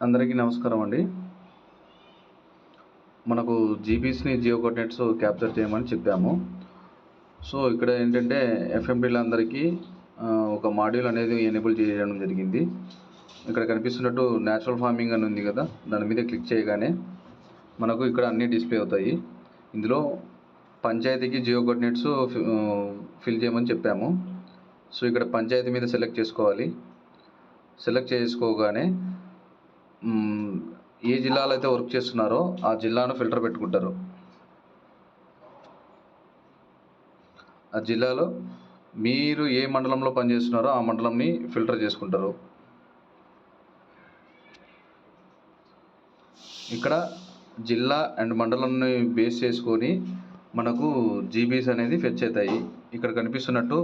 అందరికీ నమస్కారం అండి. మనకు జీబీస్‌ని జియో కోఆర్డినేట్స్ క్యాప్చర్ చేయమని చెప్పాము. సో, ఇక్కడ ఏంటంటే ఎఫ్ఎండీలందరికీ ఒక మాడ్యూల్ అనేది ఎనేబుల్ చేయడం జరిగింది. ఇక్కడ కనిపిస్తున్నట్టు న్యాచురల్ ఫార్మింగ్ అని ఉంది కదా, దాని మీద క్లిక్ చేయగానే మనకు ఇక్కడ అన్నీ డిస్ప్లే అవుతాయి. ఇందులో పంచాయతీకి జియో కోఆర్డినేట్స్ ఫిల్ చేయమని చెప్పాము. సో, ఇక్కడ పంచాయతీ మీద సెలెక్ట్ చేసుకోవాలి. సెలెక్ట్ చేసుకోగానే ఏ జిల్లాలో అయితే వర్క్ చేస్తున్నారో ఆ జిల్లాను ఫిల్టర్ పెట్టుకుంటారు. ఆ జిల్లాలో మీరు ఏ మండలంలో పనిచేస్తున్నారో ఆ మండలంని ఫిల్టర్ చేసుకుంటారు. ఇక్కడ జిల్లా అండ్ మండలంని బేస్ చేసుకొని మనకు జీబీస్ అనేది ఫెచ్ అవుతాయి. ఇక్కడ కనిపిస్తున్నట్టు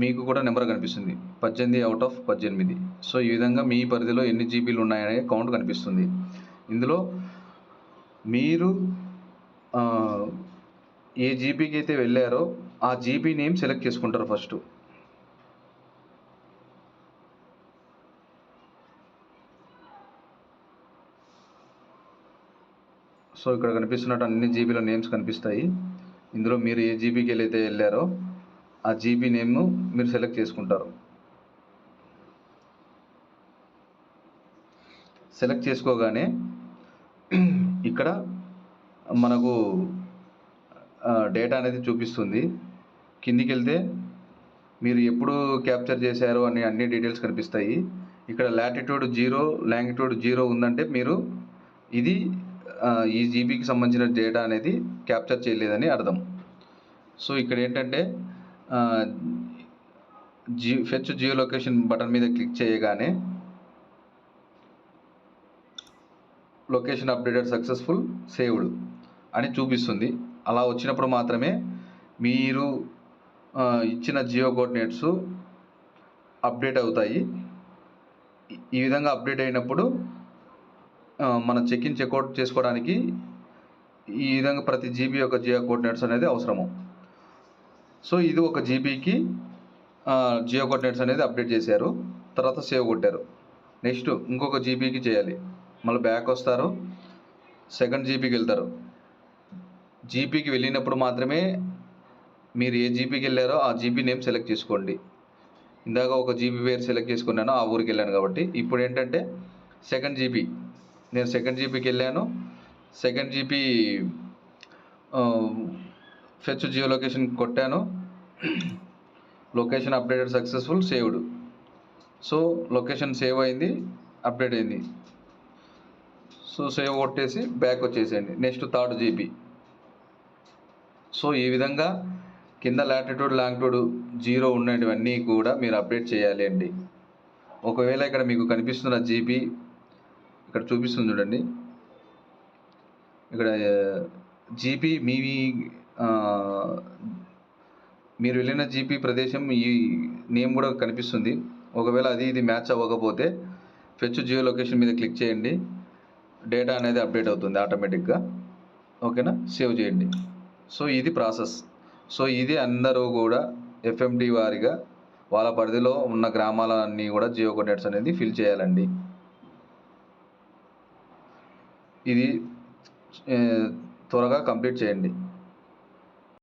మీకు కూడా నెంబర్ కనిపిస్తుంది 18/18. సో, ఈ విధంగా మీ పరిధిలో ఎన్ని జీబీలు ఉన్నాయనే కౌంట్ కనిపిస్తుంది. ఇందులో మీరు ఏ జీబీకి అయితే వెళ్ళారో ఆ జీబీ నేమ్ సెలెక్ట్ చేసుకుంటారు ఫస్ట్. సో, ఇక్కడ కనిపిస్తున్నట్టు అన్ని జీబీల నేమ్స్ కనిపిస్తాయి. ఇందులో మీరు ఏ జీబీకి అయితే వెళ్ళారో ఆ జీబీ నేమ్ను మీరు సెలెక్ట్ చేసుకుంటారు. సెలెక్ట్ చేసుకోగానే ఇక్కడ మనకు డేటా అనేది చూపిస్తుంది. కిందికి వెళ్తే మీరు ఎప్పుడు క్యాప్చర్ చేశారో అని అన్ని డీటెయిల్స్ కనిపిస్తాయి. ఇక్కడ లాటిట్యూడ్ 0, లాంగిట్యూడ్ 0 ఉందంటే మీరు ఇది ఈ జీబీకి సంబంధించిన డేటా అనేది క్యాప్చర్ చేయలేదని అర్థం. సో, ఇక్కడ ఏంటంటే ఫెచ్ జియో లొకేషన్ బటన్ మీద క్లిక్ చేయగానే లొకేషన్ అప్డేటెడ్ సక్సెస్ఫుల్ సేవ్డ్ అని చూపిస్తుంది. అలా వచ్చినప్పుడు మాత్రమే మీరు ఇచ్చిన జియో కోఆర్డినేట్స్ అప్డేట్ అవుతాయి. ఈ విధంగా అప్డేట్ అయినప్పుడు మనం చెక్ఇన్ చెక్అవుట్ చేసుకోవడానికి ఈ విధంగా ప్రతి జీబీ యొక్క జియో కోఆర్డినేట్స్ అనేది అవసరము. సో, ఇది ఒక జీబీకి జియో కోఆర్డినేట్స్ అనేది అప్డేట్ చేశారు. తర్వాత సేవ్ కొట్టారు. నెక్స్ట్ ఇంకొక జీబీకి చేయాలి. మళ్ళీ బ్యాక్ వస్తారు, సెకండ్ జీబీకి వెళ్తారు. జీబీకి వెళ్ళినప్పుడు మాత్రమే మీరు ఏ జీబీకి వెళ్ళారో ఆ జీబీ నేమ్ సెలెక్ట్ చేసుకోండి. ఇందాక ఒక జీబీ పేరు సెలెక్ట్ చేసుకున్నాను, ఆ ఊరికి వెళ్ళాను కాబట్టి. ఇప్పుడు ఏంటంటే సెకండ్ జీబీ, నేను సెకండ్ జీబీకి వెళ్ళాను. Second GB fetch geo location కొట్టాను. Location updated successful saved. So, location save అయింది, అప్డేట్ అయింది. సో, సేవ్ కొట్టేసి బ్యాక్ వచ్చేసేయండి. Next third GB. సో, ఈ విధంగా కింద లాటిట్యూడ్ లాంగిట్యూడ్ 0 ఉన్నటివన్నీ కూడా మీరు అప్డేట్ చేయాలి అండి. ఒకవేళ ఇక్కడ మీకు కనిపిస్తున్న జీబీ ఇక్కడ చూపిస్తుంది చూడండి. ఇక్కడ జీబీ మీరు వెళ్ళిన జీపీ ప్రదేశం ఈ నేమ్ కూడా కనిపిస్తుంది. ఒకవేళ ఇది మ్యాచ్ అవ్వకపోతే ఫెచ్ జియో లొకేషన్ మీద క్లిక్ చేయండి. డేటా అనేది అప్డేట్ అవుతుంది ఆటోమేటిక్గా. ఓకేనా, సేవ్ చేయండి. సో, ఇది ప్రాసెస్. సో, ఇది అందరూ కూడా ఎఫ్ఎండి వారిగా వాళ్ళ పరిధిలో ఉన్న గ్రామాలన్నీ కూడా జియో కోఆర్డినేట్స్ అనేది ఫిల్ చేయాలండి. ఇది త్వరగా కంప్లీట్ చేయండి.